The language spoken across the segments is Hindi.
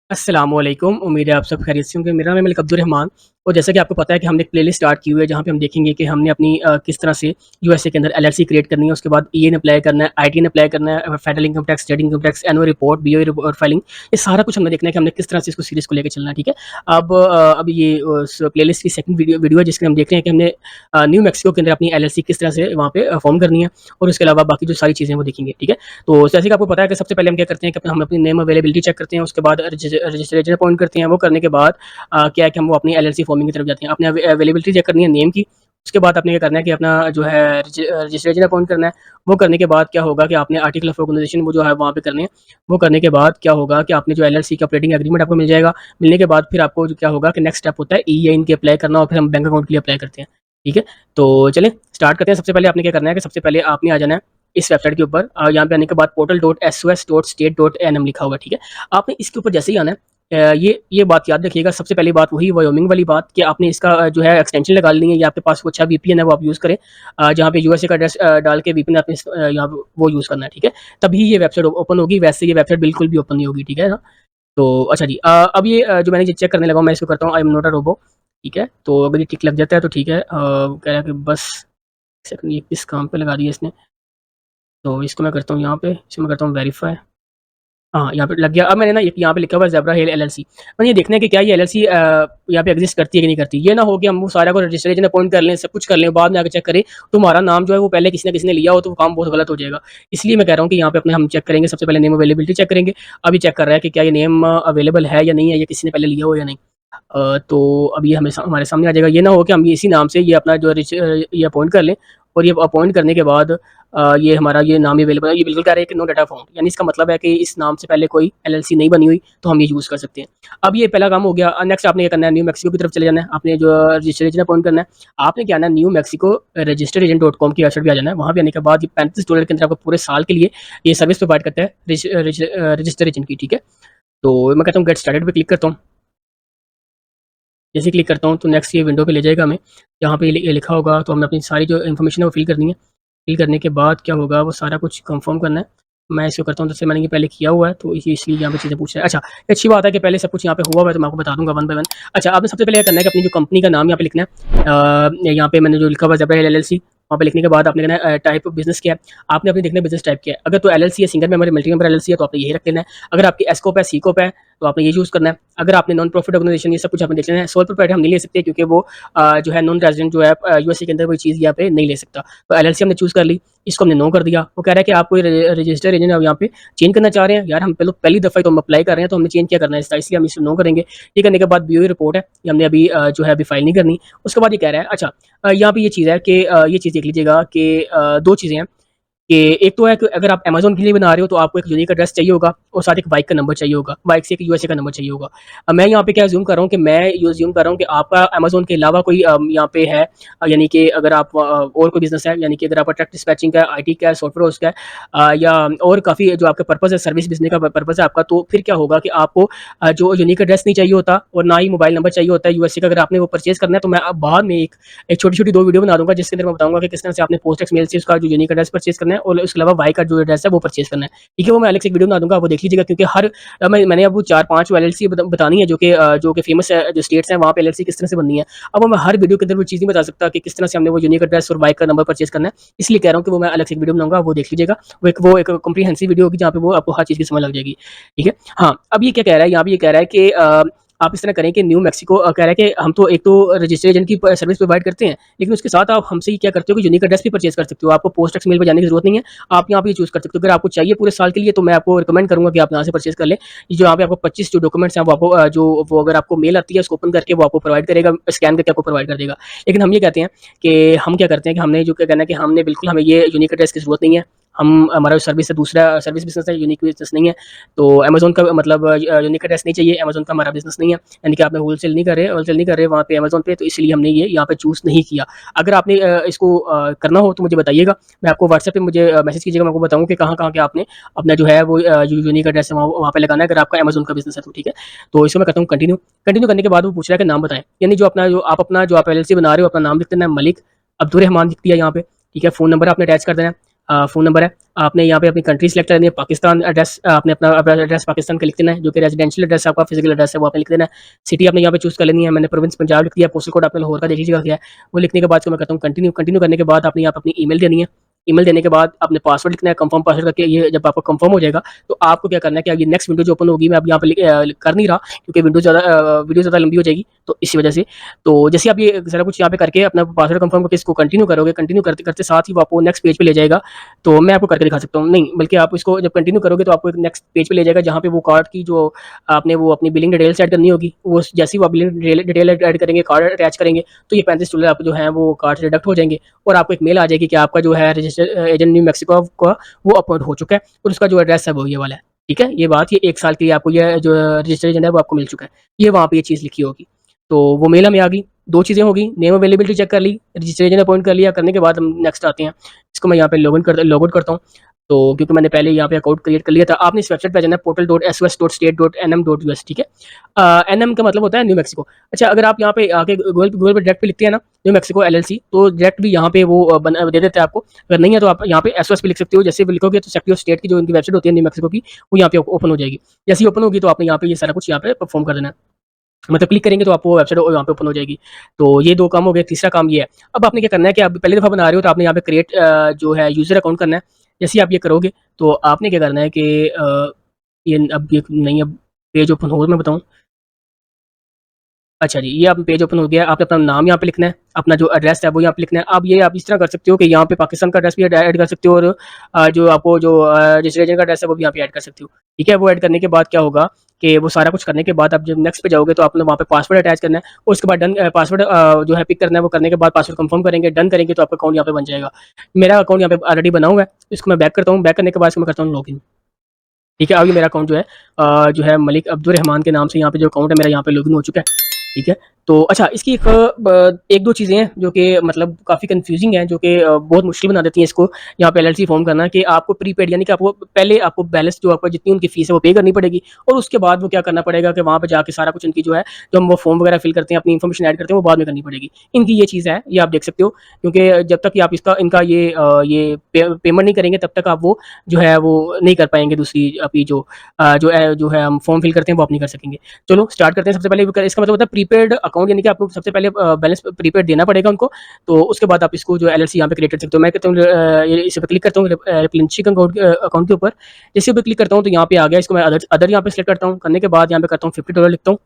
अस्सलामुअलैकुम, उम्मीद है आप सब खैरियत से होंगे। मेरा नाम है मलिक अब्दुल रहमान और जैसा कि आपको पता है कि हमने एक प्लेलिस्ट स्टार्ट की हुई है, जहाँ पे हम देखेंगे कि हमने अपनी किस तरह से यूएसए के अंदर एलएलसी क्रिएट करनी है, उसके बाद ईएन अप्लाई करना है, आईटीएन अप्लाई करना है, federal income tax, state income tax, annual report, BOE report filing, ये सारा कुछ हमने देखना है कि हमने किस तरह से इसको सीरीज़ को लेके चलना है, ठीक है? अब ये उस प्लेलिस्ट की सेकंड वीडियो वीडियो है जिसमें हम देख रहे हैं कि हमने न्यू मैक्सिको के अंदर अपनी एलएलसी किस तरह से वहाँ पे फॉर्म करनी है और उसके अलावा बाकी जो सारी चीज़ें हैं वो देखेंगे, ठीक है? तो जैसे कि आपको पता है कि सबसे पहले हम क्या करते हैं कि हम अपनी नेम अवेलेबिलिटी चेक करते हैं, उसके बाद रजिस्ट्रेशन अपॉइंट करते हैं, वो करने के बाद क्या है कि हम वो अपनी एलएलसी फॉर्मिंग की तरफ जाते हैं। अपनी अवेलेबिलिटी चेक करनी है नेम की, उसके बाद आपने क्या करना है कि अपना जो है रजिस्ट्रेशन अपॉइंट करना है। वो करने के बाद क्या होगा कि आपने आर्टिकल ऑफ ऑर्गेनाइजेशन वो जो है वहाँ पे करने हैं। वो करने के बाद क्या होगा कि आपने जो एलएलसी का ऑपरेटिंग एग्रीमेंट आपको मिल जाएगा। मिलने के बाद फिर आपको जो क्या होगा कि नेक्स्ट स्टेप होता है ईआईएन के अप्लाई करना और फिर हम बैंक अकाउंट के लिए अप्लाई करते हैं। ठीक है? तो चलें स्टार्ट करते हैं। सबसे पहले आपने क्या करना है कि सबसे पहले आपने आ जाना है इस वेबसाइट के ऊपर। यहाँ पे आने के बाद portal.sos.state.nm लिखा होगा, ठीक है? आपने इसके ऊपर जैसे ही आना है ये बात याद रखिएगा। सबसे पहली बात वही वायोमिंग वाली बात कि आपने इसका जो है एक्सटेंशन लगा लेनी है या आपके पास वो अच्छा वीपीएन है वो आप यूज़ करें। जहाँ पे यूएसए का एड्रेस डाल के वीपीएन आपने यहाँ पे वो यूज़ करना है, ठीक है? तभी ये वेबसाइट ओपन होगी, वैसे ये वेबसाइट बिल्कुल भी ओपन नहीं होगी, ठीक है ना? तो अच्छा जी, अब ये जो मैंने चेक करने लगा हूँ मैं इसको करता हूँ I am not a robo, ठीक है? तो अगर ये टिक लग जाता है तो ठीक है। कह रहा है कि बस सेकंड ये किस काम पे लगा दिया इसने, तो इसको मैं करता हूँ यहाँ पे, इसको मैं करता हूँ वेरीफाई। हाँ, यहाँ पे लग गया। अब मैंने ना यहाँ पे लिखा हुआ है ज़ेब्रा हिल एलएलसी। मैंने ये देखना है कि क्या ये एलएलसी यहाँ पे एग्ज़िस्ट करती है कि नहीं करती। ये ना हो कि हम वो सारा को रजिस्ट्रेशन अपॉइंट कर लें, सब कुछ कर लें, बाद में आके चेक करें, तो हमारा नाम जो है वो पहले किसी न किसी ने लिया हो तो वो काम बहुत गलत हो जाएगा। इसलिए मैं कह रहा हूँ कि यहाँ पे अपने हम चेक करेंगे, सबसे पहले नेम अवेलेबिलिटी चेक करेंगे। अब ये चेक कर रहा है कि क्या ये नेम अवेलेबल है या नहीं है, या किसी ने पहले लिया हो या नहीं। तो अब ये हमारे सामने आ जाएगा। ये ना हो कि हम इसी नाम से ये अपना जो ये अपॉइंट कर लें और ये अपॉइंट करने के बाद ये हमारा ये नाम ही अवेलेबल है। ये बिल्कुल कह रहे हैं कि नो डाटा फाउंड, यानी इसका मतलब है कि इस नाम से पहले कोई एलएलसी नहीं बनी हुई, तो हम ये यूज़ कर सकते हैं। अब ये पहला काम हो गया। नेक्स्ट आपने ये करना है न्यू मैक्सिको की तरफ चले जाना है। आपने जो रजिस्ट्रेशन अपॉइंट करना है, आपने क्या करना है new Mexico registered agent dot com की वेबसाइट पे आ जाना है। वहाँ पे आने के बाद ये $35 के अंदर आपको पूरे साल के लिए ये सर्विस प्रोवाइड करता है रजिस्टर एजेंट की, ठीक है? तो मैं कहता हूँ गेट स्टार्टेड पे क्लिक करता हूँ। जैसे ही क्लिक करता हूँ तो नेक्स्ट ये विंडो पे ले जाएगा हमें। यहाँ पे ये लिखा होगा तो हमने अपनी सारी जो इन्फॉर्मेशन है वो फिल करनी है। फिल करने के बाद क्या होगा वो सारा कुछ कंफर्म करना है। मैं इसको करता हूँ, जैसे मैंने ये पहले किया हुआ है तो ये इसलिए यहाँ पे चीज़ें पूछ रहा है। अच्छा, ये अच्छी बात है कि पहले सब कुछ यहाँ पे हुआ हुआ है तो मैं आपको बता दूँगा वन बाय वन। अच्छा, आपने सबसे पहले क्या करना है कि अपनी जो कंपनी का नाम यहाँ पे लिखना है। यहाँ पे मैंने जो लिखा हुआ है ज़ेब्रा एलएलसी, वहाँ पे लिखने के बाद आपने कहना है टाइप ऑफ बिज़नेस क्या है। आपने अपने देखना है बिज़नेस टाइप क्या है। अगर तो एलएलसी है, single member, multi member LLC है तो आपने यही रख लेना है। अगर आपकी एस कॉर्प है, सी कॉर्प है तो आपने ये यूज़ करना है। अगर आपने नॉन प्रॉफिट ऑर्गेनाइजेशन ये सब कुछ आपने देख लेना है। सोल प्रोप्राइटर हम नहीं ले सकते क्योंकि वो जो है नॉन रेज़िडेंट जो है यूएसए के अंदर कोई चीज़ यहाँ पे नहीं ले सकता। तो एलएलसी हमने चूज़ कर ली, इसको हमने नो कर दिया। वो कह रहा है कि आप कोई रजिस्टर एजेंट अब यहाँ पे चेंज करना चाह रहे हैं। यार हम पहली दफ़ा ही तो हम अप्लाई कर रहे हैं तो हमने चेंज क्या करना है इसका, इसलिए हम इसे नो करेंगे। ये करने के बाद बीओई रिपोर्ट है, ये हमने अभी जो है अभी फाइल नहीं करनी। उसके बाद ये कह रहा है अच्छा, यहाँ पे ये चीज़ है कि ये चीज़ देख लीजिएगा कि 2 चीज़ें हैं कि एक तो है कि अगर आप अमेज़न के लिए बना रहे हो तो आपको एक यूनिक एड्रेस चाहिए होगा और साथ एक बाइक का नंबर चाहिए होगा। बाइक से एक यूएसए का नंबर चाहिए होगा। अब मैं यहाँ पे क्या अज़्यूम कर रहा हूँ कि मैं ये अज़्यूम कर रहा हूँ कि आपका अमेज़न के अलावा कोई यहाँ पे है, यानी कि अगर आप और कोई बिज़नेस है, यानी कि अगर आपका ट्रक डिस्पैचिंग का है, आईटी का है, सॉफ्टवेयर हाउस का है, या और काफ़ी जो आपका पर्पज़ है, सर्विस बिज़नेस का पर्पज़ है आपका, तो फिर क्या होगा कि आपको जो यूनिक एड्रेस नहीं चाहिए होता और ना ही मोबाइल नंबर चाहिए होता है यूएसए का। अगर आपने वो परचेज़ करना है तो मैं अब बाद में एक छोटी-छोटी 2 वीडियो बना दूँगा जिसके अंदर मैं बताऊँगा कि किस तरह से आपने पोस्टएक्स मेल से उसका जो यूनिक एड्रेस परचेज़ करना है और उसके अलावा वाई का जो एड्रेस है वो परचेज़ करना है। ठीक है? वो मैं अलग से एक वीडियो बना दूँगा, वो देख लीजिएगा क्योंकि मैंने अब वो 4-5 एलएलसी बतानी है जो कि फेमस है, जो स्टेट्स हैं वहाँ पे एलएलसी किस तरह से बननी है। अब वो मैं हर वीडियो के अंदर वो चीज़ नहीं बता सकता कि किस तरह से हमने वो यूनिक एड्रेस और वाई का नंबर परचेज़ करना है। इसलिए कह रहा हूँ कि वो मैं अलग से एक वीडियो बनाऊँगा, वो देख लीजिएगा। वो एक कॉम्प्रिहेंसिव वीडियो होगी जहाँ पे वो आपको हर चीज़ की समझ लग जाएगी। ठीक है? हाँ, अब ये क्या कह रहा है, यहाँ पे ये कह रहा है कि आप इस तरह करें कि न्यू मैक्सिको कह रहा है कि हम तो एक तो रजिस्टर एजेंट की सर्विस प्रोवाइड करते हैं, लेकिन उसके साथ आप हमसे ये क्या करते हो कि यूनिक एड्रेस भी परचेज़ कर सकते हो। आपको पोस्टएक्स मेल पे जाने की ज़रूरत नहीं है। आप यहाँ पे ये चूज़ कर सकते हो। अगर आपको चाहिए पूरे साल के लिए तो मैं आपको रिकमेंड करूँगा कि आप यहाँ से परचेज़ कर लें। ये जो यहाँ पे आपको 25 जो डॉक्यूमेंट्स हैं वो आपको वो अगर आपको मेल आती है उसको ओपन करके वो आपको प्रोवाइड करेगा, स्कैन करके आपको प्रोवाइड कर देगा। लेकिन हम ये कहते हैं कि हम क्या करते हैं कि हमने जो क्या कहना है कि हमने बिल्कुल हमें ये यूनिक एड्रेस की ज़रूरत नहीं है। हम हमारा जो सर्विस है दूसरा सर्विस बिज़नेस है, यूनिक बिज़नेस नहीं है। तो अमेज़न का मतलब यूनिक एड्रेस नहीं चाहिए, अमेज़न का हमारा बिज़नेस नहीं है। यानी कि आपने होलसेल नहीं कर रहे वहाँ पे अमेज़न पे, तो इसलिए हमने ये यहाँ पे चूज़ नहीं किया। अगर आपने इसको करना हो तो मुझे बताइएगा। मैं आपको व्हाट्सएप पे मुझे मैसेज कीजिएगा, मैं आपको बताऊँ कि कहाँ-कहाँ के आपने अपना जो है वो जो यूनिक एड्रेस है वहाँ पे लगाना है अगर आपका अमेज़न का बिज़नेस है तो, ठीक है? तो इसको मैं करता हूँ कंटिन्यू। कंटिन्यू करने के बाद वो पूछ रहा है कि नाम बताएँ। यानी जो आप एलएलसी बना रहे हो अपना नाम लिख देना है, मलिक अब्दुल रहमान लिख दिया यहाँ पे, ठीक है? फ़ोन नंबर आपने अटैच कर देना है। फ़ोन नंबर है। आपने यहाँ पे अपनी कंट्री सेलेक्ट करनी है, पाकिस्तान एड्रेस आपने अपना एड्रेस पाकिस्तान का लिख देना है, जो कि रेजिडेंशियल एड्रेस है आपका, फिजिकल एड्रेस है वो आपने लिख देना है। सिटी आपने यहाँ पे चूज़ कर लेनी है, मैंने प्रोविंस पंजाब लिख दिया, पोस्टल कोड आपने लाहौर का देख लीजिएगा क्या है। वो लिखने के बाद इसको मैं करता हूँ कंटिन्यू। कंटिन्यू करने के बाद आपने यहाँ पे अपनी ईमेल देनी है। ईमेल देने के बाद आपने पासवर्ड लिखना है, कंफर्म पासवर्ड करके ये जब आपको कंफर्म हो जाएगा, तो आपको क्या करना है कि अब ये नेक्स्ट विंडो जो ओपन होगी, मैं अब यहाँ पे कर नहीं रहा क्योंकि वीडियो ज़्यादा लंबी हो जाएगी, तो इसी वजह से। तो जैसे आप ये सारा कुछ यहाँ पे करके अपना पासवर्ड कंफर्म करके इसको कंटिन्यू करोगे, कंटिन्यू करते करते साथ ही वो आपको नेक्स्ट पेज पे ले जाएगा। तो मैं आपको करके दिखा सकता हूँ, नहीं बल्कि आप इसको जब कंटिन्यू करोगे तो आपको एक नेक्स्ट पेज पे ले जाएगा, जहाँ पे वो कार्ड की जो आपने वो अपनी बिलिंग डिटेल्स ऐड करनी होगी, वो जैसे ही वो बिलिंग डिटेल ऐड करेंगे, कार्ड अटैच करेंगे, तो ये $35 आप जो है वो कार्ड से डिडक्ट हो जाएंगे, और आपको एक मेल आ जाएगी कि आपका जो है रजिस्टर एजेंट न्यू मैक्सिको का वो अपलोड हो चुका है, और उसका जो एड्रेस है वो ये वाला है। ठीक है, ये बात ये 1 साल के लिए आपको ये जो रजिस्टर एजेंट है वो आपको मिल चुका है, ये वहाँ पे ये चीज़ लिखी होगी। तो वो मेल हमें आ गई, 2 चीज़ें हो गई, नेम अवेलेबिलिटी चेक कर ली, रजिस्टर एजेंट अपॉइंट कर लिया, करने के बाद हम नेक्स्ट आते हैं। इसको मैं यहाँ पे लॉग आउट करता हूँ। तो क्योंकि मैंने पहले यहाँ पे अकाउंट क्रिएट कर लिया था, आपने इस वेबसाइट पे जाना है portal.sos.state.nm.us। ठीक है, एनएम का मतलब होता है न्यू मैक्सिको। अच्छा, अगर आप यहाँ पे आके गूगल पे डायरेक्ट पे लिखते हैं ना न्यू मैक्सिको एलएलसी, तो डायरेक्ट भी यहाँ पे वो दे देते हैं आपको। अगर नहीं है तो आप यहाँ पे एसओएस पे लिख सकते हो, जैसे भी लिखोगे तो सेक्रेटरी ऑफ स्टेट की जो इनकी वेबसाइट होती है न्यू मैक्सिको की, वो यहाँ पे ओपन हो जाएगी। जैसे ही ओपन होगी तो आपने यहाँ पे ये सारा कुछ यहाँ पे परफॉर्म कर देना है, मतलब क्लिक करेंगे तो आपको वेबसाइट यहाँ पे ओपन हो जाएगी। तो ये 2 काम हो गए। तीसरा काम ये है, अब आपने क्या करना है कि आप पहली दफ़ा बना रहे हो तो आपने यहाँ पे क्रिएट जो है यूज़र अकाउंट करना है। जैसे ही आप ये करोगे तो आपने क्या करना है कि ये अब ये नहीं, अब पेज ओपन हो, मैं बताऊँ। अच्छा जी, ये आप पेज ओपन हो गया है, आपने अपना नाम यहाँ पे लिखना है, अपना जो एड्रेस है वो यहाँ पे लिखना है। अब ये आप इस तरह कर सकते हो कि यहाँ पे पाकिस्तान का एड्रेस भी ऐड कर सकते हो, और जो आपको जो रजिस्ट्रेशन का एड्रेस है वो भी यहाँ पे ऐड कर सकते हो। ठीक है, वो ऐड करने के बाद क्या होगा कि वो सारा कुछ करने के बाद आप जब नेक्स्ट पे जाओगे तो आपने वहाँ पे पासवर्ड अटैच करना है, और उसके बाद डन पासवर्ड जो है पिक करना है, वो करने के बाद पासवर्ड कंफर्म करेंगे, डन करेंगे तो आपका अकाउंट यहाँ पे बन जाएगा। मेरा अकाउंट यहाँ पे ऑलरेडी बना हुआ है, इसको मैं बैक करता हूँ, बैक करने के बाद इसको मैं करता हूँ लॉगिन। ठीक है, अब ये मेरा अकाउंट जो है मलिक अब्दुल रहमान के नाम से यहाँ पे जो अकाउंट है मेरा यहाँ पे लॉगिन हो चुका है। ठीक है, तो अच्छा इसकी एक 1-2 चीज़ें हैं जो कि मतलब काफ़ी कन्फ्यूजिंग हैं, जो कि बहुत मुश्किल बना देती हैं इसको यहाँ पे एलएलसी फॉर्म करना, कि आपको प्रीपेड यानी कि आपको पहले आपको बैलेंस जो आपको जितनी उनकी फ़ीस है वो पे करनी पड़ेगी, और उसके बाद वो क्या करना पड़ेगा कि वहाँ पे जाके सारा कुछ उनकी जो है, जो हम वो फॉर्म वगैरह फिल करते हैं, अपनी इन्फॉर्मेशन ऐड करते हैं, वो बाद में करनी पड़ेगी। इनकी ये चीज़ है, ये आप देख सकते हो, क्योंकि जब तक कि आप इसका इनका ये पेमेंट नहीं करेंगे तब तक आप वो जो है वो नहीं कर पाएँगे, दूसरी आपकी जो है हम फॉर्म फिल करते हैं वो आप नहीं कर सकेंगे। चलो स्टार्ट करते हैं। सबसे पहले इसका मतलब होता है प्रीपेड अकाउंट, यानी कि आपको सबसे पहले बैलेंस प्रीपेड देना पड़ेगा उनको, तो उसके बाद आप इसको जो एलएलसी यहाँ पे क्रिएट कर सकते हो। मैं कहता हूँ ये इस पे क्लिक करता हूँ रिप्लेनिशिंग अकाउंट के ऊपर। जैसे पे क्लिक करता हूँ तो यहाँ पे आ गया, इसको मैं अदर यहाँ पे सेलेक्ट करता हूँ, करने के बाद यहाँ पे करता हूँ $50 लिखता हूँ,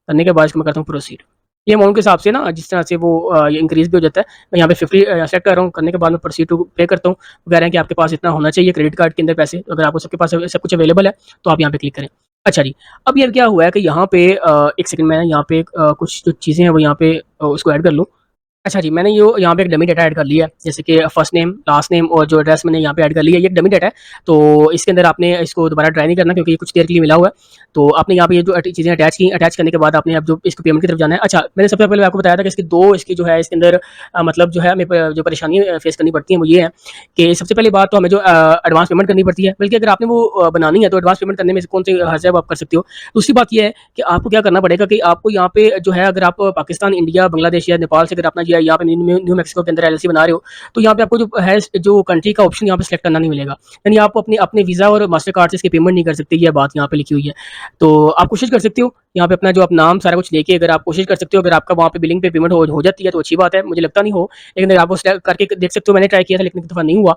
करने के बाद इसको मैं करता हूँ प्रोसीड। ये अमाउंट के हिसाब से ना जिस तरह से वो ये इंक्रीज भी हो जाता है, मैं यहाँ पे 50 सेलेक्ट कर रहा हूँ, करने के बाद मैं प्रोसीड टू पे करता हूँ। वो कह रहे हैं कि आपके पास इतना होना चाहिए क्रेडिट कार्ड के अंदर पैसे, अगर आपको सबके पास सब कुछ अवेलेबल है तो आप यहाँ पे क्लिक करें। अच्छा जी, अब ये क्या हुआ है कि यहाँ पे 1 सेकंड में यहाँ पे कुछ जो चीज़ें हैं वो यहाँ पे उसको ऐड कर लूँ। अच्छा जी, मैंने यो यहाँ पे एक डमी डाटा ऐड कर लिया है, जैसे कि फर्स्ट नेम, लास्ट नेम और जो एड्रेस मैंने यहाँ पे ऐड कर लिया है, ये एक डमी डाटा है। तो इसके अंदर आपने इसको दोबारा ट्राई नहीं करना, क्योंकि ये कुछ देर के लिए मिला हुआ है। तो आपने यहाँ पे ये जो चीज़ें अटैच की, अटैच करने के बाद आपने अब जो इसको पेमेंट की तरफ जाना है। अच्छा, मैंने सबसे पहले आपको बताया था कि इसकी 2 इसकी जो है इसके अंदर मतलब जो है हमें जो परेशानी फेस करनी पड़ती है वो ये है कि सबसे पहली बात तो हमें जो एडवांस पेमेंट करनी पड़ती है, बल्कि अगर आपने वो बनानी है तो एडवांस पेमेंट करने में से कौन से हर्ज है वो आप कर सकते हो। दूसरी बात ये है कि आपको क्या करना पड़ेगा कि आपको यहाँ पे जो है, अगर आप पाकिस्तान, इंडिया, बांग्लादेश या नेपाल से अगर अपना जो है यहाँ पे न्यू मैक्सिको के अंदर एलएलसी बना रहे हो, तो यहाँ पे आपको जो है जो कंट्री का ऑप्शन यहाँ पे सेलेक्ट करना नहीं मिलेगा, यानी आप अपने अपने वीज़ा और मास्टर कार्ड से इसकी पेमेंट नहीं कर सकते, ये बात यहाँ पे लिखी हुई है। तो आप कोशिश कर सकते हो यहाँ पे अपना जो आप नाम सारा कुछ लेके, अगर आप कोशिश कर सकते हो, अगर आपका वहाँ पे बिलिंग पे पेमेंट हो जाती है तो अच्छी बात है, मुझे लगता नहीं हो, लेकिन अगर आप वो करके देख सकते हो, मैंने ट्राई किया था लेकिन एक दफ़ा नहीं हुआ,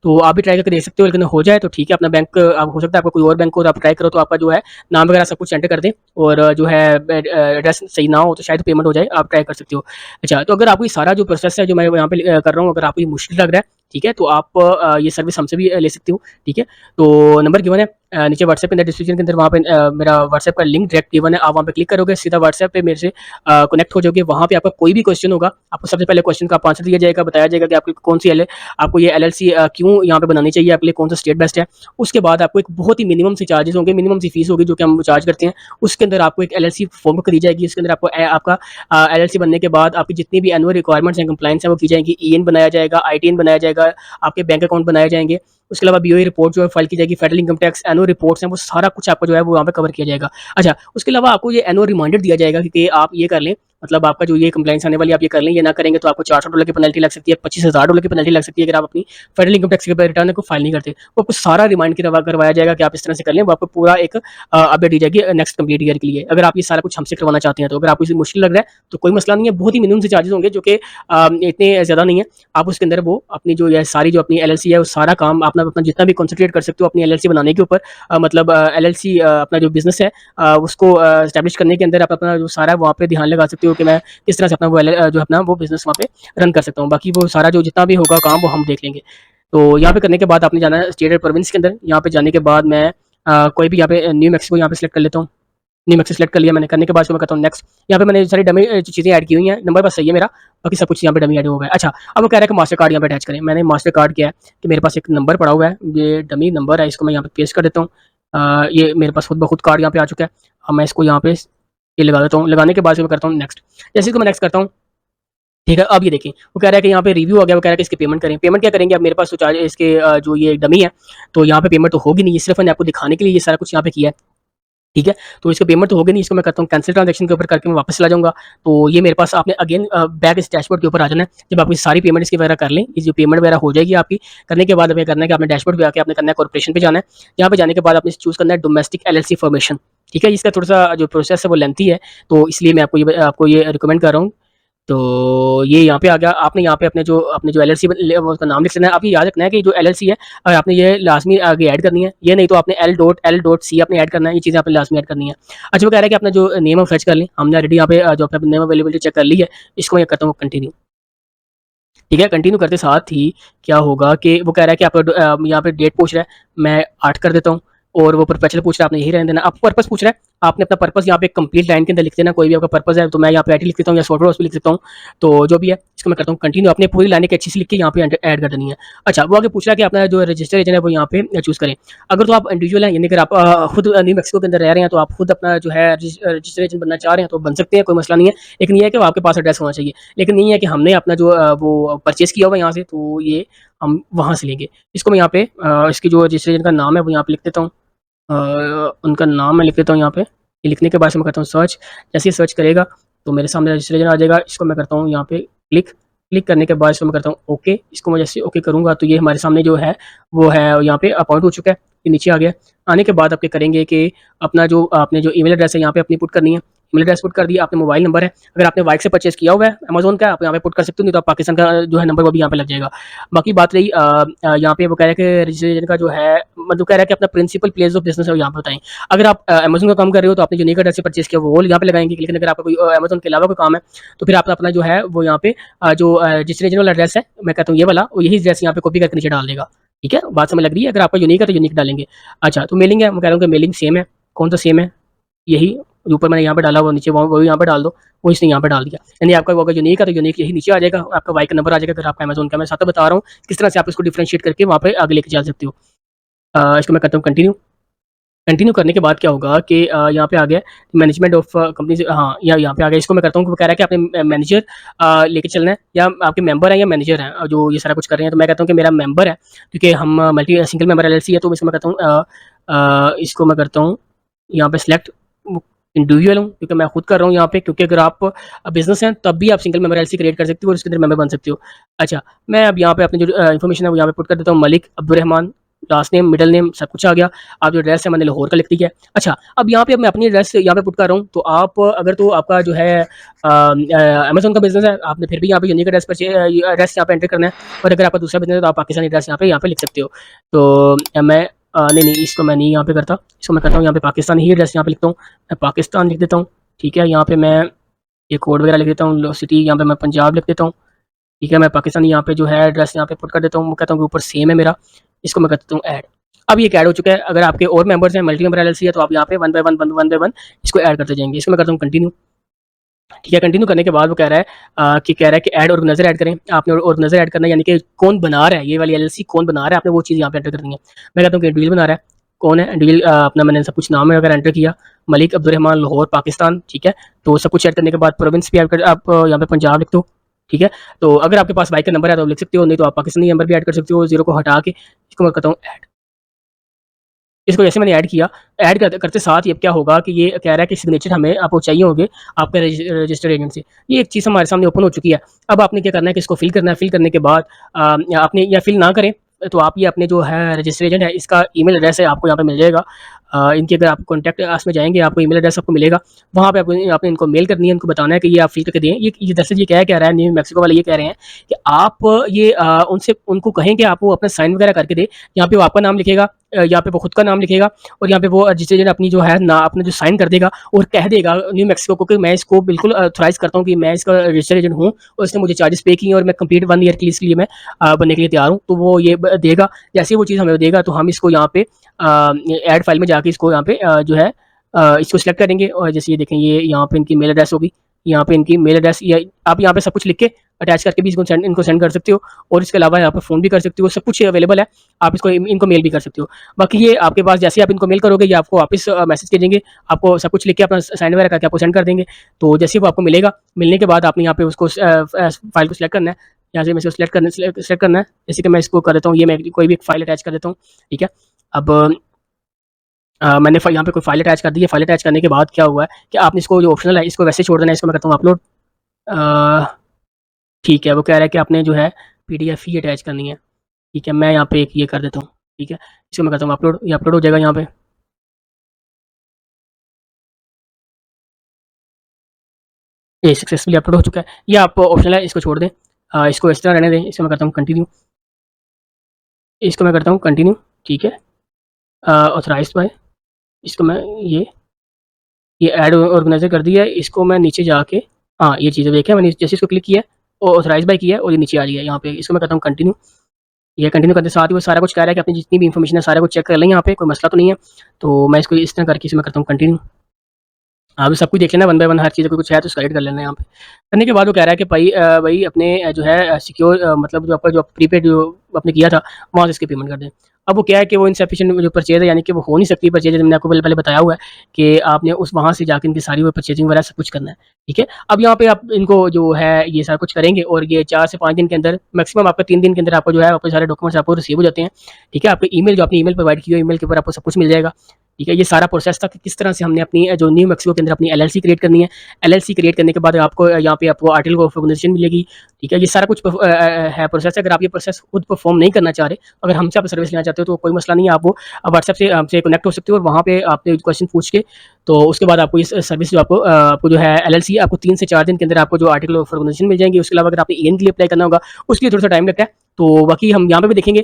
तो आप भी ट्राई करके देख सकते हो, लेकिन हो जाए तो ठीक है। अपना बैंक आप हो सकता है आपका कोई और बैंक हो तो आप ट्राई करो, तो आपका जो है नाम वगैरह सब कुछ एंटर कर दें, और जो है एड्रेस सही ना हो तो शायद पेमेंट हो जाए, आप ट्राई कर सकते हो। अच्छा, तो अगर आपको ये सारा जो प्रोसेस है जो मैं यहाँ पे कर रहा हूँ, अगर आपको ये मुश्किल लग रहा है, ठीक है, तो आप ये सर्विस हमसे भी ले सकते हो। ठीक है, तो नंबर गिवन है नीचे व्हाट्सएप के अंदर डिस्क्रिप्शन के अंदर, वहाँ पे मेरा व्हाट्सएप का लिंक डायरेक्ट गिवन है, आप वहाँ पे क्लिक करोगे, सीधा व्हाट्सएप पे मेरे से कनेक्ट हो जाओगे। वहाँ पे आपका कोई भी क्वेश्चन होगा, आपको सबसे पहले क्वेश्चन का आप आंसर दिया जाएगा, बताया जाएगा कि आपकी कौन सी आपको ये एलएलसी क्यों यहाँ पे बनानी चाहिए, आपके लिए कौन सा स्टेट बेस्ट है। उसके बाद आपको एक बहुत ही मिनिमम से चार्जेस होंगे, मिनिमम सी फीस होगी जो कि हम चार्ज करते हैं। उसके अंदर आपको एक एलएलसी फॉर्म करी जाएगी, उसके अंदर आपको आपका एलएलसी बनने के बाद आपकी जितनी भी एनुअल रिक्वायरमेंट्स हैं, कंप्लाइंस हैं, वो की जाएंगी। ईएन बनाया जाएगा, आईटीएन बनाया जाएगा, आपके बैंक अकाउंट बनाए जाएंगे। उसके अलावा बीओई रिपोर्ट जो है फाइल की जाएगी, federal income tax annual reports हैं, वो सारा कुछ आपको जो है वो यहाँ पे कवर किया जाएगा। अच्छा, उसके अलावा आपको ये एनुअल रिमाइंडर दिया जाएगा कि आप ये कर लें, मतलब आपका जो ये कंप्लेंट्स आने वाली है, आप ये कर लें, ये ना करेंगे तो आपको $400 की पेनल्टी लग सकती है, $25,000 की पेनल्टी लग सकती है अगर आप अपनी फेडरल इनकम टैक्स के रिटर्न को फाइल नहीं करते। वो आपको सारा रिमाइंड करवाया जाएगा कि आप इस तरह से कर लें, वो आपको पूरा एक अपडेट दी जाएगी नेक्स्ट कंप्लीट ईयर के लिए। अगर आप ये सारा कुछ हमसे करवाना चाहते हैं तो अगर आपको इसे मुश्किल लग रहा है तो कोई मसला नहीं है, बहुत ही मिनिमम से चार्जेस होंगे जो कि इतने ज़्यादा नहीं है। आप उसके अंदर वो अपनी जो ये सारी जो अपनी एलएलसी है, वो सारा काम अपना अपना जितना भी कंसंट्रेट कर सकते हो अपनी एलएलसी बनाने के ऊपर, मतलब एलएलसी अपना जो बिज़नेस है उसको एस्टैब्लिश करने के अंदर आप अपना जो सारा वहाँ पे ध्यान लगा सकते हो कि मैं किस तरह से अपना जो अपना वो बिज़नेस वहाँ पे रन कर सकता हूँ। बाकी वो सारा जो जितना भी होगा काम वो हम देख लेंगे। तो यहाँ पे करने के बाद आपने जाना है स्टेट और प्रोविंस के अंदर। यहाँ पे जाने के बाद मैं कोई भी यहाँ पे न्यू मैक्सिको यहाँ पे सेलेक्ट कर लेता हूँ। न्यू मैक्सिको सेलेक्ट कर लिया मैंने, करने के बाद इसको मैं करता हूँ नेक्स्ट। यहाँ पे मैंने सारी डमी चीज़ें ऐड की हुई हैं, नंबर बस सही है मेरा, बाकी सब कुछ यहाँ पे डमी ऐड हो गया है। अच्छा, अब वो कह रहा है कि मास्टर कार्ड यहाँ पे अटैच करें। मैंने मास्टर कार्ड किया है कि मेरे पास एक नंबर पड़ा हुआ है, ये डमी नंबर है, इसको मैं यहाँ पे पेस्ट कर देता हूँ। ये मेरे पास खुद ब खुद कार्ड यहाँ पे आ चुका है। अब मैं इसको यहाँ पे ये लगा देता हूँ, लगाने के बाद मैं करता हूँ नेक्स्ट। जैसे इसको मैं नेक्स्ट करता हूँ, ठीक है, अब ये देखें, वो कह रहा है कि यहाँ पे रिव्यू आ गया, वो कह रहा है कि इसकी पेमेंट करें। पेमेंट क्या करेंगे, अब मेरे पास तो चार्ज इसके जो ये डमी है, तो यहाँ पे पेमेंट तो होगी नहीं, ये सिर्फ मैंने आपको दिखाने के लिए ये सारा कुछ यहाँ पे किया है, ठीक है। तो इसको पेमेंट तो होगी नहीं, इसको मैं करता हूँ कैंसिल ट्रांजैक्शन के ऊपर करके मैं वापस चला जाऊँगा। तो ये मेरे पास आपने अगेन बैक इस डैशबोर्ड के ऊपर आ जाना है। जब आप ये सारी पेमेंट इसकी वगैरह कर लें, ये जो पेमेंट वगैरह हो जाएगी आपकी, करने के बाद हमें करना है कि आपने डैशबोर्ड पे आके आपने करना है कॉर्पोरेशन पे जाना है। यहाँ पे जाने के बाद आपने चूज़ करना है डोमेस्टिक एलएलसी फॉर्मेशन, ठीक है। इसका थोड़ा-सा जो प्रोसेस है वो लेंथी है, तो इसलिए मैं आपको ये रिकमेंड कर रहा हूँ। तो ये यहाँ पे आ गया, आपने यहाँ पे अपने जो एलएलसी वो उसका नाम लिख लेना है। आप ये याद रखना है कि जो एलएलसी है आपने ये लाज़मी आगे ऐड करनी है, ये नहीं तो आपने L.C आपने ऐड करना है, ये चीज़ें आपने लाज़मी ऐड करनी है। अच्छा, वो कह रहा है कि अपना जो नेम हम फेच कर लें, हमने ऑलरेडी यहाँ पे जो अपना नेम अवेलेबिलिटी चेक कर ली है, इसको मैं करता हूँ कंटिन्यू, ठीक है। कंटिन्यू करते साथ ही क्या होगा कि वो कह रहा है कि आप यहाँ पे डेट पूछ रहा है, मैं 8 कर देता हूँ, और वो परपेचुअल पूछ रहा है, आपने यही रहने देना। आपको पर्पस पूछ रहा है, आपने अपना पर्पस यहाँ पे कंप्लीट लाइन के अंदर लिख देना, कोई भी आपका पर्पस है, तो मैं यहाँ पे आईटी लिख देता हूँ या सॉफ्टवेयर हाउस भी लिख देता हूँ। तो जो भी है इसको मैं करता हूँ कंटिन्यू, अपनी पूरी लाइन एक अच्छी सी लिख के यहाँ पे ऐड कर देनी है। अच्छा, वो आगे पूछ रहा है कि अपना जो रजिस्टर एजेंट है वो यहाँ पे चूज़ करें। अगर तो आप इंडिविजुअल हैं, यानी अगर आप खुद न्यू मैक्सिको के अंदर रह रहे हैं, तो आप खुद अपना जो है रजिस्टर एजेंट बनना चाह रहे हैं तो बन सकते हैं, कोई मसला नहीं है। लेकिन ये है कि वो आपके पास एड्रेस होना चाहिए। लेकिन नहीं है कि हमने अपना जो वो परचेज़ किया हुआ है यहाँ से, तो ये हम वहाँ से लेंगे। इसको मैं यहाँ पे इसकी जो रजिस्टर एजेंट का नाम है वो यहाँ पे लिख देता हूँ। उनका नाम मैं लिख देता हूँ यहाँ पे। ये लिखने के बाद से मैं करता हूँ सर्च। जैसे ही सर्च करेगा तो मेरे सामने रजिस्ट्रेशन आ जाएगा। इसको मैं करता हूँ यहाँ पे क्लिक। क्लिक करने के बाद इसको मैं करता हूँ ओके। इसको मैं जैसे ओके करूँगा तो ये हमारे सामने जो है वो है यहाँ पे अपॉइंट हो चुका है। ये नीचे आ गया। आने के बाद आप क्या करेंगे कि अपना जो आपने जो ईमेल एड्रेस है यहाँ पे अपनी पुट करनी है। ईमेल एड्रेस पुट कर दिया, आपने मोबाइल नंबर है, अगर आपने वाइक से परचेज़ किया हुआ है अमेज़न का, आप यहाँ पे पुट कर सकते हो, नहीं तो आप पाकिस्तान का जो है नंबर वो भी यहाँ पे लग जाएगा। बाकी बात रही यहाँ पे वो कह रहा है कि रजिस्ट्रेशन का जो है मतलब कह रहा है कि अपना प्रिंसिपल प्लेस ऑफ बिज़नेस है वो यहाँ पे बताएँ। अगर आप अमेज़न का काम कर रहे हो तो आपने जो यूनिक एड्रेस से परचेज़ किया वो यहाँ पे लगाएँगे, लेकिन अगर आपका कोई अमेज़न के अलावा कोई काम है तो फिर आप अपना जो है वो यहाँ पे जो रजिस्ट्रेशन वाला एड्रेस है, मैं कहता हूँ ये वाला, वो यही एड्रेस यहाँ पे कॉपी करके नीचे डाल देगा। ठीक है? बात समझ लग रही है? अगर आपका यूनिक है तो यूनिक डालेंगे। अच्छा, तो मेलिंग है, मैं कह रहा हूँ कि मेलिंग सेम है। कौन सा सेम है? यही जो ऊपर मैंने यहाँ पे डाला वो नीचे वो यहाँ पे डाल दो, वो इसने यहाँ पे डाल दिया। यानी आपका वो अगर यूनिक है तो यूनिक यही नीचे आ जाएगा, आपका वाई का नंबर आ जाएगा। अगर आपका अमेज़न का, मैं साथ में बता रहा हूँ किस तरह से आप इसको डिफरेंशिएट करके वहाँ पे आगे लेके जा सकते हो। इसको मैं करता हूँ कंटिन्यू। कंटिन्यू करने के बाद क्या होगा कि यहाँ पे आ गया मैनेजमेंट ऑफ कंपनी से, हाँ, यहाँ पे आ गया। इसको मैं करता हूँ, वो कह रहा है कि आपने मैनेजर लेके चलना है या आपके मेंबर हैं या मैनेजर हैं जो ये सारा कुछ कर रहे हैं। तो मैं कहता हूँ कि मेरा मेंबर है, क्योंकि हम मल्टी सिंगल मेंबर एलएलसी है, तो इसको मैं कहता हूँ इसको मैं करता हूँ यहाँ पे सिलेक्ट इंडिविजुअल हूँ, क्योंकि मैं खुद कर रहा हूँ यहाँ पे। क्योंकि अगर आप बिजनेस हैं तब भी आप सिंगल मेंबर एलएलसी क्रिएट कर सकते हो और उसके अंदर मेंबर बन सकते हो। अच्छा, मैं अब यहाँ पे अपनी जो इन्फॉर्मेशन है वो यहाँ पे पुट कर देता हूँ, Malik Abdurrahman, last name middle name सब कुछ आ गया। आप जो एड्रेस है मैंने लाहौर का लिख दिया है। अच्छा, अब यहाँ पे अब मैं अपनी एड्रेस यहाँ पे पुट कर रहा हूँ, तो आप अगर तो आपका जो है अमेज़न का बिज़नेस है, आपने फिर भी यहाँ पे यूनिक एड्रेस पर एड्रेस यहाँ पे एंटर करना है। और अगर आपका दूसरा बिज़नेस है तो आप पाकिस्तानी एड्रेस यहाँ पे लिख सकते हो। तो मैं नहीं, इसको मैं नहीं यहाँ पे करता, इसको मैं करता हूँ यहाँ पे पाकिस्तान ही एड्रेस यहाँ पे लिखता हूँ। मैं पाकिस्तान लिख देता हूँ, ठीक है। यहाँ पे मैं ये कोड वगैरह लिख देता हूँ, सिटी यहाँ पे मैं पंजाब लिख देता हूँ, ठीक है। मैं पाकिस्तानी यहाँ पे जो है एड्रेस यहाँ पे पुट कर देता हूँ, मैं कहता हूँ कि ऊपर सेम है मेरा। इसको मैं कर देता हूँ ऐड। अब ये ऐड हो चुका है। अगर आपके और मेंबर्स हैं, मल्टी मेंबर एलएलसी है, तो आप यहाँ पे वन बाय वन इसको ऐड करते जाएंगे। इसको मैं करता हूँ कंटिन्यू, ठीक है। कंटिन्यू करने के बाद वो कह रहा है कि ऐड ऑर्गेनाइजर ऐड करें। आपने ऑर्गेनाइजर ऐड करना है, यानी कि कौन बना रहा है ये वाली एलएलसी, कौन बना रहा है, आपने वो चीज़ यहाँ पे एंटर करनी है। मैं कहता हूँ कि इंडिविजुअल बना रहा है। कौन है इंडिविजुअल? अपना मैंने सब कुछ नाम है अगर एंटर किया, मलिक अब्दुर्रहमान, लाहौर, पाकिस्तान, ठीक है। तो सब कुछ ऐड करने के बाद प्रोविंस भी ऐड कर, आप यहाँ पे पंजाब लिख दो, ठीक है। तो अगर आपके पास बाइक का नंबर है तो लिख सकते हो, नहीं तो आप पाकिस्तानी नंबर भी ऐड कर सकते हो, जीरो को हटा के। इसको मैं करता हूँ ऐड। इसको जैसे मैंने ऐड किया ऐड करते साथ ही अब क्या होगा कि ये कह रहा है कि सिग्नेचर हमें आपको चाहिए होंगे आपके रजिस्टर्ड एजेंट से। ये एक चीज़ हमारे सामने ओपन हो चुकी है। अब आपने क्या करना है कि इसको फिल करना है, फिल करने के बाद आपने या फिल ना करें तो आप ये अपने जो है रजिस्टर्ड एजेंट है इसका ईमेल एड्रेस है आपको यहाँ पे मिल जाएगा। इनके अगर आप कॉन्टैक्ट अस में जाएँगे आपको ईमेल एड्रेस आपको मिलेगा। वहाँ पे आपने इनको मेल करनी है, इनको बताना है कि ये आप फिल करके दें। ये दरअसल ये कह रहा है, न्यू मैक्सिको वाले ये कह रहे हैं कि आप ये उनसे उनको कहें कि आप वो अपना साइन वगैरह करके दें। यहाँ पे वो आपका नाम लिखेगा, यहाँ पे वो खुद का नाम लिखेगा और यहाँ पे वो रजिस्टर्ड एजेंट अपनी जो है ना अपना जो साइन कर देगा और कह देगा न्यू मैक्सिको को कि मैं इसको बिल्कुल ऑथराइज़ करता हूँ कि मैं इसका रजिस्टर्ड एजेंट हूँ और इसने मुझे चार्जेस पे किए हैं और मैं कंप्लीट 1 ईयर के लिए इसके लिए मैं बनने के लिए तैयार हूँ। तो वो ये देगा, जैसे ही वो चीज़ हमें देगा तो हम इसको यहाँ पे ऐड फाइल में जाके इसको यहाँ पे जो है इसको सिलेक्ट करेंगे और जैसे ये देखें ये यहाँ पे इनकी मेल एड्रेस होगी। यहाँ पे इनकी मेल एड्रेस या आप यहाँ पे सब कुछ लिख के अटैच करके भी इनको सेंड कर सकते हो और इसके अलावा यहाँ पे फ़ोन भी कर सकते हो, सब कुछ अवेलेबल है। आप इसको इनको मेल भी कर सकते हो। बाकी ये आपके पास जैसे ही आप इनको मेल करोगे ये आपको वापस मैसेज भेजेंगे, आपको सब कुछ लिख के अपना साइन वगैरह करके आपको सेंड कर देंगे। तो जैसे ही वो आपको मिलेगा, मिलने के बाद आपने यहाँ पे उसको फाइल को सिलेक्ट करना है। यहाँ से मैं इसको सिलेक्ट करना है। जैसे कि मैं इसको कर देता हूँ, ये मैं कोई भी एक फाइल अटैच कर देता हूँ, ठीक है। अब मैंने यहाँ पे कोई फाइल अटैच कर दी है। फाइल अटैच करने के बाद क्या हुआ है कि आपने इसको जो ऑप्शनल है इसको वैसे छोड़ देना है। इसको मैं करता हूँ अपलोड। ठीक है, वो कह रहा है कि आपने जो है पीडीएफ ही अटैच करनी है। ठीक है, मैं यहाँ पे एक ये कर देता हूँ, ठीक है। इसको मैं करता हूँ अपलोड, ये अपलोड हो जाएगा यहाँ पे। ये सक्सेसफुली अपलोड हो चुका है। ये आप ऑप्शनल है, इसको छोड़ दें। इसको इस तरह रहने दें। इसको मैं करता हूँ कंटिन्यू, इसको मैं करता हूँ कंटिन्यू, ठीक है। ऑथराइज्ड बाय, इसको मैं ये ऐड ऑर्गेनाइजर कर दिया है। इसको मैं नीचे जाके ये चीज़ें देखें मैंने जैसे इसको क्लिक किया है और ऑथराइज बाय किया है और ये नीचे आ गया है यहाँ पे। इसको मैं करता हूँ कंटिन्यू। ये कंटिन्यू करते साथ ही वो सारा कुछ कह रहा है कि अपनी जितनी भी इन्फॉर्मेशन है सारा कुछ चेक कर लें, यहाँ पे कोई मसला तो नहीं है। तो मैं इसको इस तरह करके इसमें करता हूँ कंटिन्यू। हाँ, भी सब कुछ देख लेना 1 बाय 1 हर चीज़ कोई कुछ है तो उसको एडिट कर लेना है यहाँ पे। करने के बाद वो कह रहा है कि भाई अपने जो है सिक्योर मतलब जो आपका जो प्रीपेड जो आपने किया था वहाँ से इसकी पेमेंट कर दें। अब वो क्या है कि वो इनसफिशिएंट जो परचेज़ है यानी कि वो हो नहीं सकती परचेज़, मैंने आपको पहले बताया हुआ है कि आपने उस वहाँ से जाके इनकी सारी वो परचेजिंग वगैरह सब कुछ करना है, ठीक है। अब यहाँ पे आप इनको जो है ये सारा कुछ करेंगे और ये 4 से 5 दिन के अंदर मैक्सिमम आपका 3 दिन के अंदर आपको जो है आपके सारे डॉक्यूमेंट्स आपको रिसीव हो जाते हैं, ठीक है। आपके ईमेल जो आपने ईमेल प्रोवाइड की हो ईमेल के ऊपर आपको सब कुछ मिल जाएगा, ठीक है। ये सारा प्रोसेस था कि किस तरह से हमने अपनी जो न्यू मैक्सिको के अंदर अपनी एलएलसी क्रिएट करनी है। एलएलसी क्रिएट करने के बाद आपको यहाँ पे आपको आर्टिकल ऑफ ऑर्गेनाइजेशन मिलेगी, ठीक है। ये सारा कुछ है प्रोसेस है। अगर आप ये प्रोसेस खुद परफॉर्म नहीं करना चाह रहे, अगर हमसे आप सर्विस लेना चाहते हो तो कोई मसला नहीं है। आप वो व्हाट्सएप से हमसे कनेक्ट हो सकते हो और वहाँ पे आपने क्वेश्चन पूछ के तो उसके बाद आपको इस सर्विस जो आपको जो है एलएलसी आपको 3 से 4 दिन के अंदर आपको जो आर्टिकल ऑफ ऑर्गेनाइजेशन मिल जाएंगे। उसके अलावा अगर आपने ईएन के लिए अप्लाई करना होगा उसके लिए थोड़ा सा टाइम लगता है। तो बाकी हम यहाँ पे भी देखेंगे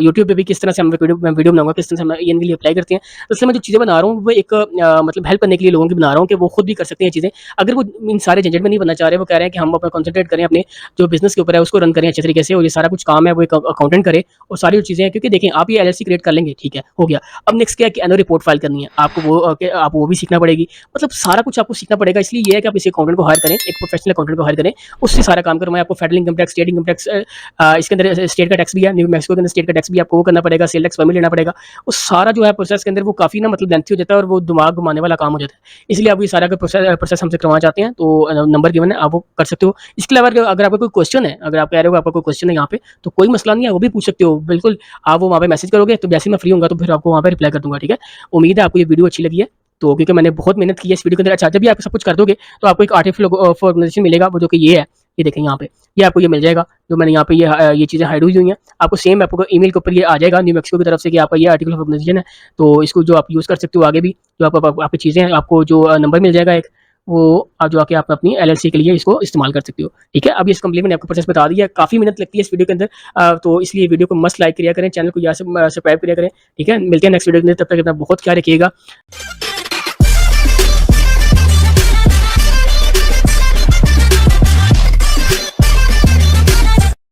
यूट्यूब पे भी किस तरह से मैं वीडियो बनाऊंगा किस तरह से हम ईएन के लिए अप्लाई करते हैं। तो इसलिए मैं जो चीज़ें बना रहा हूँ वो एक मतलब हेल्प करने के लिए लोगों की बना रहा हूँ कि वो खुद भी कर सकते हैं चीज़ें। अगर वो इन सारे झंझट में नहीं बनना चाह रहे, वो कह रहे हैं कि हम अपना कॉन्सेंट्रेट करें अपने जो बिजनेस के ऊपर है उसको रन करें अच्छे तरीके से और ये सारा कुछ काम है वो एक अकाउंटेंट करे और सारी चीज़ें हैं। क्योंकि देखें आप ये एलएलसी क्रिएट कर लेंगे, ठीक है, हो गया। अब नेक्स्ट क्या है कि एनुअल रिपोर्ट फाइल करनी है आपको, आप वो भी सीखना पड़ेगी। मतलब सारा कुछ आपको सीखना पड़ेगा। इसलिए ये है कि आप इसी अकाउंटेंट को हायर करें, एक प्रोफेशनल अकाउंटेंट को हायर करें, उससे सारा काम करवाएं। आपको federal income tax, state income tax, इसके अंदर स्टेट का टैक्स भी है, न्यू मैक्सिको के अंदर स्टेट का टैक्स भी आपको वो करना पड़ेगा, सेल टैक्स परमिट लेना पड़ेगा। वो सारा जो है प्रोसेस के अंदर वो काफ़ी ना मतलब लेंथी हो जाता है और वो दिमाग घुमाने वाला काम हो जाता है। इसलिए आप ये सारा प्रोसेस हमसे करवाना चाहते हैं तो नंबर गिवन है, आप वो कर सकते हो। इसके अलावा अगर आपका कोई क्वेश्चन है, अगर आप कह रहे हो आपका कोई क्वेश्चन है यहाँ पे तो कोई मसला नहीं है, वो भी पूछ सकते हो बिल्कुल। आप वो वहाँ पे मैसेज करोगे तो जैसे ही मैं फ्री होऊंगा तो फिर आपको वहाँ पे रिप्लाई कर दूंगा, ठीक है। उम्मीद है आपको ये वीडियो अच्छी लगी है। तो क्योंकि मैंने बहुत मेहनत की है इस वीडियो के अंदर। अच्छा, जब भी आप सब कुछ कर दोगे तो आपको एक आर्टिकल ऑफ ऑर्गेनाइजेशन मिलेगा, वो जो कि ये है, ये देखें यहाँ पे, ये आपको ये मिल जाएगा जो मैंने यहाँ पे ये चीज़ें हाइड हुई हुई हैं। आपको सेम आपको ईमेल के ऊपर ये आ जाएगा न्यू मैक्सिको की तरफ से कि आपका ये आर्टिकल ऑफ ऑर्गेनाइजेशन है। तो इसको जो आप यूज़ कर सकते हो आगे भी, जो आपकी चीज़ें हैं, आपको जो नंबर मिल जाएगा एक, वो आप जो आके आप अपनी एलएलसी के लिए इसको इस्तेमाल कर सकते हो, ठीक है। अब इस कंप्लीट मैंने आपको प्रोसेस बता दिया है। काफ़ी मेहनत लगती है इस वीडियो के अंदर, तो इसलिए वीडियो को मस्ट लाइक किया करें, चैनल को यहाँ से सब्सक्राइब किया करें, ठीक है। मिलते हैं नेक्स्ट वीडियो के अंदर, तब तक अपना बहुत ख्याल रखिएगा।